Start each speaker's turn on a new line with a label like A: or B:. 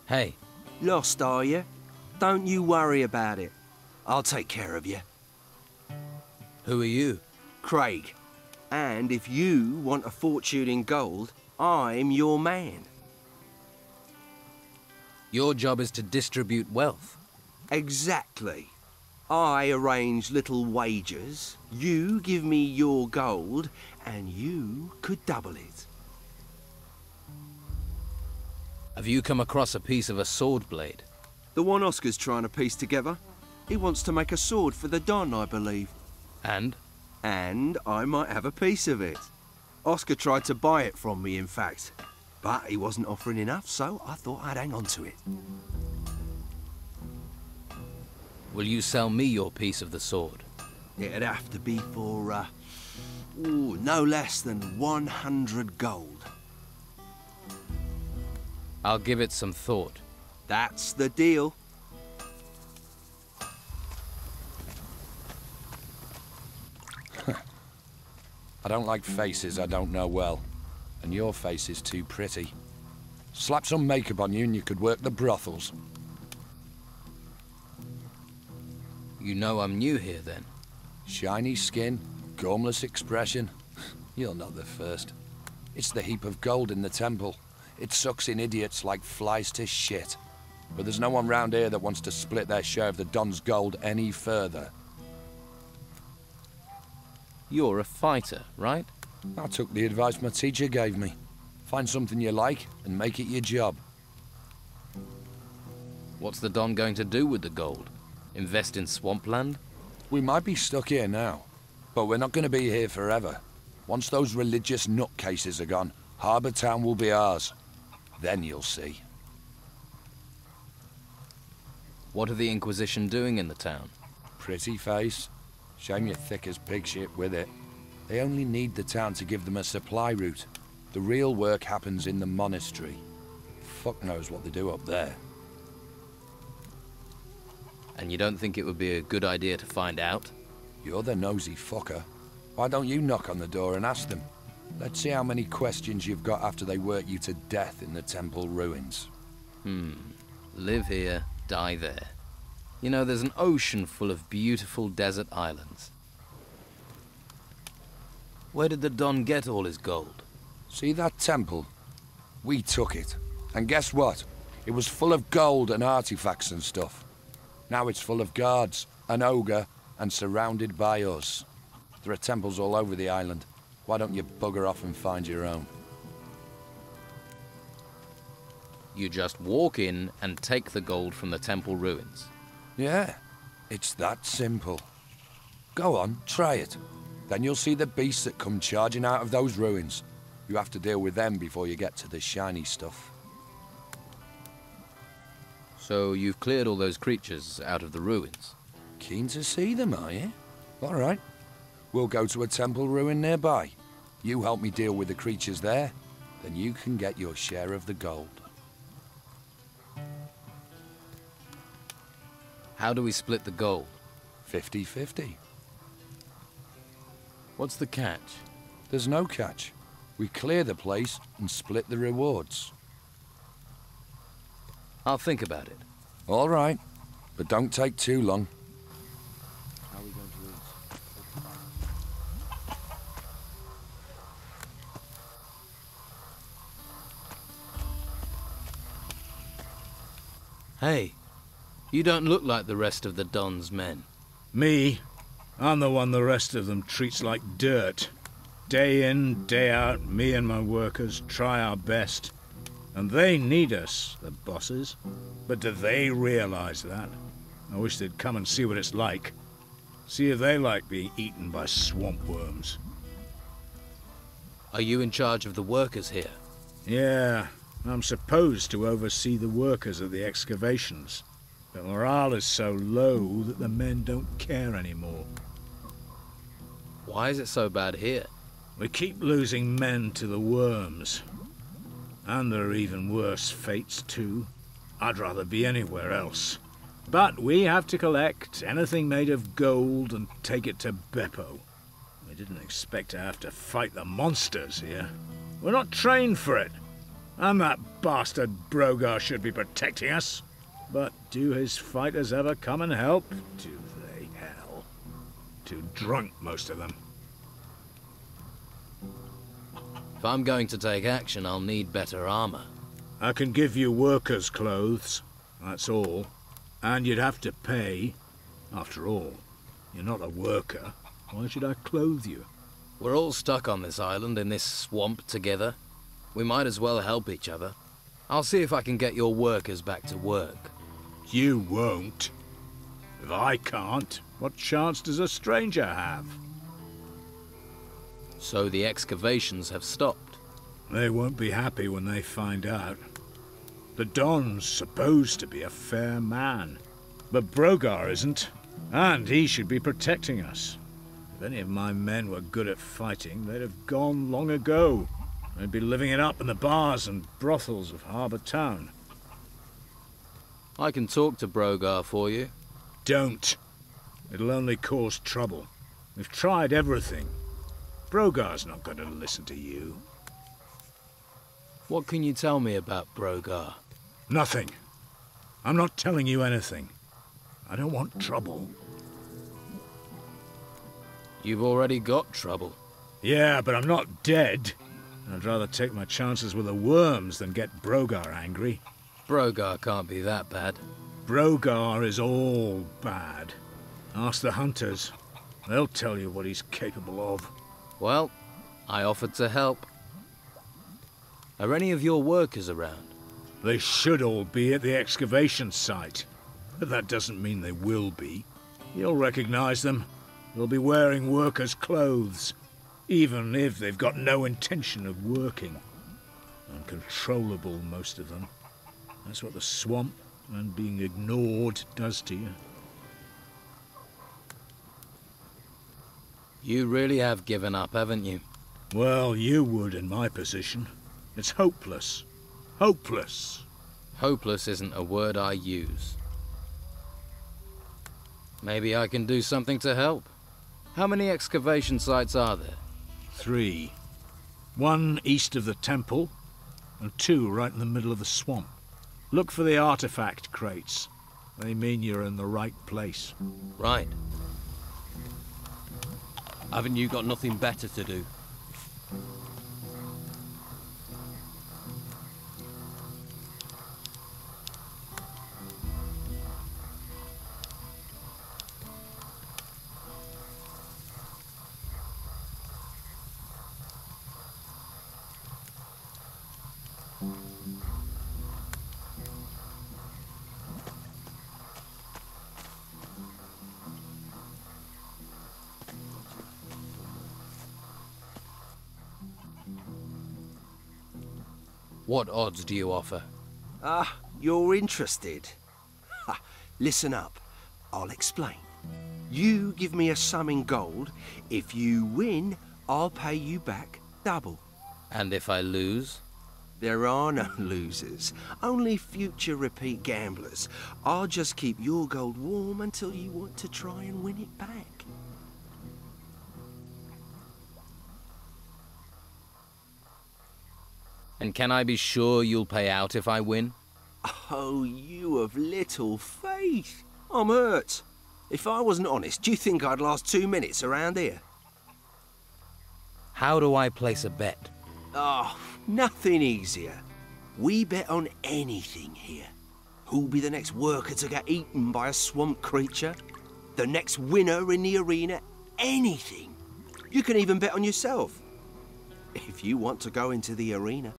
A: Hey,
B: Lost, are you? Don't you worry about it. I'll take care of you.
A: who are you?
B: Craig. And if you want a fortune in gold, I'm your man.
A: Your job is to distribute wealth.
B: Exactly. I arrange little wagers, you give me your gold, and you could double it.
A: Have you come across a piece of a sword blade?
B: The one Oscar's trying to piece together. He wants to make a sword for the Don, I believe.
A: And?
B: And I might have a piece of it. Oscar tried to buy it from me, in fact. But he wasn't offering enough, so I thought I'd hang on to it.
A: Will you sell me your piece of the sword?
B: It'd have to be for, no less than 100 gold.
A: I'll give it some thought.
B: That's the deal.
C: I don't like faces I don't know well. And your face is too pretty. Slap some makeup on you and you could work the brothels.
A: You know I'm new here, then?
C: Shiny skin, gormless expression. You're not the first. It's the heap of gold in the temple. It sucks in idiots like flies to shit. But there's no one round here that wants to split their share of the Don's gold any further.
A: You're a fighter, right?
C: I took the advice my teacher gave me. Find something you like and make it your job.
A: What's the Don going to do with the gold? Invest in swampland?
C: We might be stuck here now, but we're not going to be here forever. Once those religious nutcases are gone, Harbour Town will be ours. Then you'll see.
A: What are the Inquisition doing in the town?
C: Pretty face. Shame you're thick as pig shit with it. They only need the town to give them a supply route. The real work happens in the monastery. Fuck knows what they do up there.
A: And you don't think it would be a good idea to find out?
C: You're the nosy fucker. Why don't you knock on the door and ask them? Let's see how many questions you've got after they work you to death in the temple ruins.
A: Live here, die there. You know, there's an ocean full of beautiful desert islands. Where did the Don get all his gold?
C: See that temple? We took it. And guess what? It was full of gold and artifacts and stuff. Now it's full of guards, an ogre, and surrounded by us. There are temples all over the island. Why don't you bugger off and find your own?
A: You just walk in and take the gold from the temple ruins.
C: Yeah, it's that simple. Go on, try it. Then you'll see the beasts that come charging out of those ruins. You have to deal with them before you get to the shiny stuff.
A: So you've cleared all those creatures out of the ruins?
C: Keen to see them, are you? All right. We'll go to a temple ruin nearby. You help me deal with the creatures there, then you can get your share of the gold.
A: How do we split the gold?
C: 50-50.
A: What's the catch?
C: There's no catch. We clear the place and split the rewards.
A: I'll think about it.
C: All right, but don't take too long.
A: How are we going to lose? Hey, you don't look like the rest of the Don's men.
D: Me? I'm the one the rest of them treats like dirt. Day in, day out, me and my workers try our best. And they need us, the bosses. But do they realize that? I wish they'd come and see what it's like. See if they like being eaten by swamp worms.
A: Are you in charge of the workers here?
D: Yeah, I'm supposed to oversee the workers at the excavations. But morale is so low that the men don't care anymore.
A: Why is it so bad here?
D: We keep losing men to the worms. And there are even worse fates, too. I'd rather be anywhere else. But we have to collect anything made of gold and take it to Beppo. We didn't expect to have to fight the monsters here. We're not trained for it. And that bastard Brogar should be protecting us. But do his fighters ever come and help? Do they, hell? Too drunk, most of them.
A: If I'm going to take action, I'll need better armor.
D: I can give you workers' clothes, that's all. And you'd have to pay. After all, you're not a worker. Why should I clothe you?
A: We're all stuck on this island in this swamp together. We might as well help each other. I'll see if I can get your workers back to work.
D: You won't. If I can't, what chance does a stranger have?
A: So the excavations have stopped.
D: They won't be happy when they find out. The Don's supposed to be a fair man, but Brogar isn't, and he should be protecting us. If any of my men were good at fighting, they'd have gone long ago. They'd be living it up in the bars and brothels of Harbour Town.
A: I can talk to Brogar for you.
D: Don't. It'll only cause trouble. We've tried everything. Brogar's not going to listen to you.
A: What can you tell me about Brogar?
D: Nothing. I'm not telling you anything. I don't want trouble.
A: You've already got trouble.
D: Yeah, but I'm not dead. I'd rather take my chances with the worms than get Brogar angry.
A: Brogar can't be that bad.
D: Brogar is all bad. Ask the hunters. They'll tell you what he's capable of.
A: Well, I offered to help. Are any of your workers around?
D: They should all be at the excavation site. But that doesn't mean they will be. You'll recognize them. They'll be wearing workers' clothes, even if they've got no intention of working. Uncontrollable, most of them. That's what the swamp and being ignored does to you.
A: You really have given up, haven't you?
D: Well, you would in my position. It's hopeless. Hopeless.
A: Hopeless isn't a word I use. Maybe I can do something to help. How many excavation sites are there?
D: 3. 1 east of the temple, and 2 right in the middle of the swamp. Look for the artifact crates. They mean you're in the right place.
A: Right.
E: Haven't you got nothing better to do?
A: What odds do you offer?
B: Ah, you're interested. Ha, listen up. I'll explain. You give me a sum in gold. If you win, I'll pay you back double.
A: And if I lose?
B: There are no losers, only future repeat gamblers. I'll just keep your gold warm until you want to try and win it back.
A: And can I be sure you'll pay out if I win?
B: Oh, you of little faith. I'm hurt. If I wasn't honest, do you think I'd last 2 minutes around here?
A: How do I place a bet?
B: Oh, nothing easier. We bet on anything here. Who'll be the next worker to get eaten by a swamp creature? The next winner in the arena? Anything. You can even bet on yourself. If you want to go into the arena,